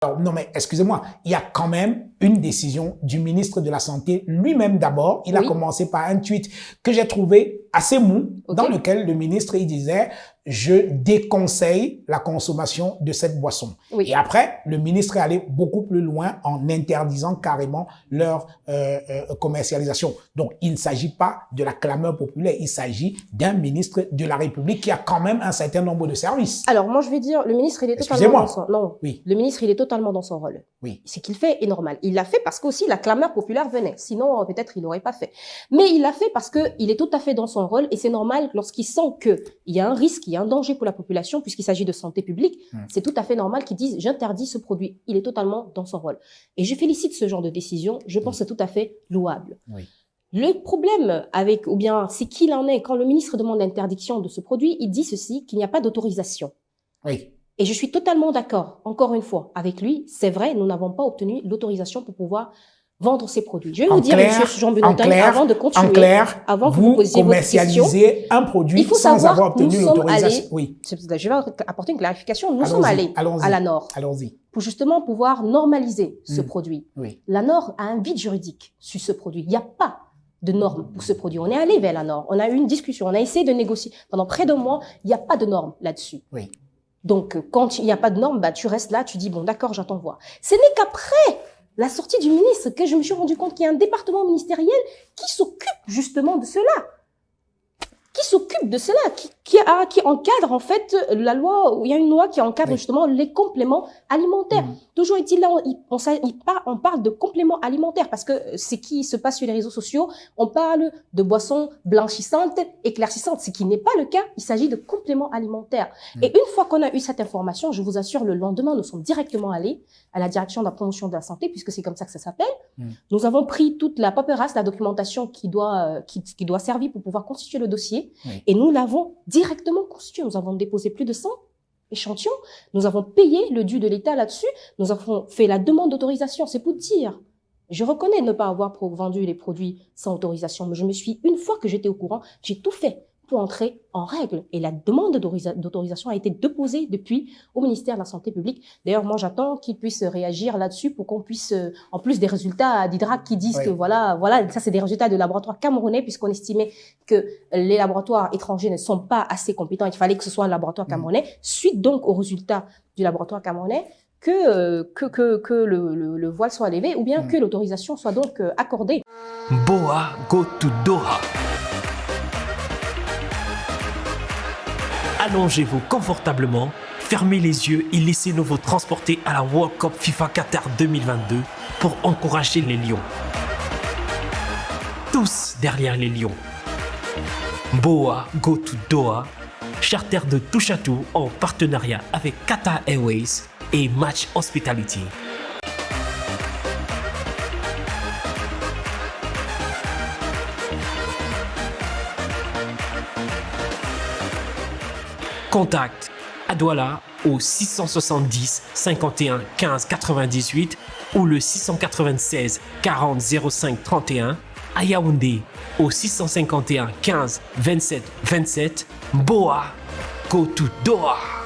Alors, non, mais excusez-moi, il y a quand même une décision du ministre de la Santé lui-même d'abord. Il a commencé par un tweet que j'ai trouvé assez mou, dans lequel le ministre il disait « Je déconseille la consommation de cette boisson ». Et après, le ministre est allé beaucoup plus loin en interdisant carrément leur commercialisation. Donc, il ne s'agit pas de la clameur populaire, il s'agit d'un ministre de la République qui a quand même un certain nombre de services. Alors, moi, je vais dire, le ministre, il est totalement dans son... Non, le ministre, il est totalement dans son rôle. Ce qu'il fait est normal. Il l'a fait parce qu'aussi la clameur populaire venait. Sinon, peut-être, il n'aurait pas fait. Mais il l'a fait parce qu'il est tout à fait dans son rôle et c'est normal lorsqu'il sent qu'il y a un risque, il y a un danger pour la population puisqu'il s'agit de santé publique. C'est tout à fait normal qu'il dise « j'interdis ce produit ». Il est totalement dans son rôle. Et je félicite ce genre de décision. Je pense que c'est tout à fait louable. Le problème avec, ou bien c'est qu'il en est, quand le ministre demande l'interdiction de ce produit, il dit ceci, qu'il n'y a pas d'autorisation. Et je suis totalement d'accord, encore une fois, avec lui. C'est vrai, nous n'avons pas obtenu l'autorisation pour pouvoir vendre ces produits. Je vais vous dire, monsieur Jean Benotani, avant de continuer, avant que vous posiez votre question, un produit sans avoir obtenu l'autorisation. Je vais apporter une clarification. Nous sommes allés à la NOR pour justement pouvoir normaliser ce produit. La NOR a un vide juridique sur ce produit. Il n'y a pas de normes pour ce produit. On est allé vers la NOR. On a eu une discussion. On a essayé de négocier. Pendant près de mois, il n'y a pas de normes là-dessus. Donc, quand il n'y a pas de normes, bah, tu restes là, tu dis, bon, d'accord, j'attends voir. Ce n'est qu'après la sortie du ministre que je me suis rendu compte qu'il y a un département ministériel qui s'occupe justement de cela. Qui encadre en fait la loi, où il y a une loi qui encadre justement les compléments alimentaires. Toujours est-il là, on parle de compléments alimentaires parce que c'est qui se passe sur les réseaux sociaux, on parle de boissons blanchissantes, éclaircissantes, ce qui n'est pas le cas, il s'agit de compléments alimentaires. Et une fois qu'on a eu cette information, je vous assure, le lendemain, nous sommes directement allés à la direction de la promotion de la santé, puisque c'est comme ça que ça s'appelle. Nous avons pris toute la paperasse, la documentation qui doit servir pour pouvoir constituer le dossier. Et nous l'avons directement constitué. Nous avons déposé plus de 100 échantillons. Nous avons payé le dû de l'État là-dessus. Nous avons fait la demande d'autorisation. C'est pour dire. Je reconnais ne pas avoir vendu les produits sans autorisation, mais une fois que j'étais au courant, j'ai tout fait pour entrer en règle. Et la demande d'autorisation a été déposée depuis au ministère de la Santé publique. D'ailleurs, moi, j'attends qu'ils puissent réagir là-dessus pour qu'on puisse, en plus des résultats d'Hydrac qui disent que voilà, ça c'est des résultats de laboratoires camerounais puisqu'on estimait que les laboratoires étrangers ne sont pas assez compétents. Il fallait que ce soit un laboratoire camerounais. Suite donc aux résultats du laboratoire camerounais, que le voile soit levé ou bien que l'autorisation soit donc accordée. Boa go to Doha. Allongez-vous confortablement, fermez les yeux et laissez-nous vous transporter à la World Cup FIFA Qatar 2022 pour encourager les Lions. Tous derrière les Lions. Boa go to Doha, charter de touche à tout en partenariat avec Qatar Airways et Match Hospitality. Contact à Douala au 670 51 15 98 ou le 696 40 05 31, à Yaoundé au 651 15 27 27. Boa, go to Doha.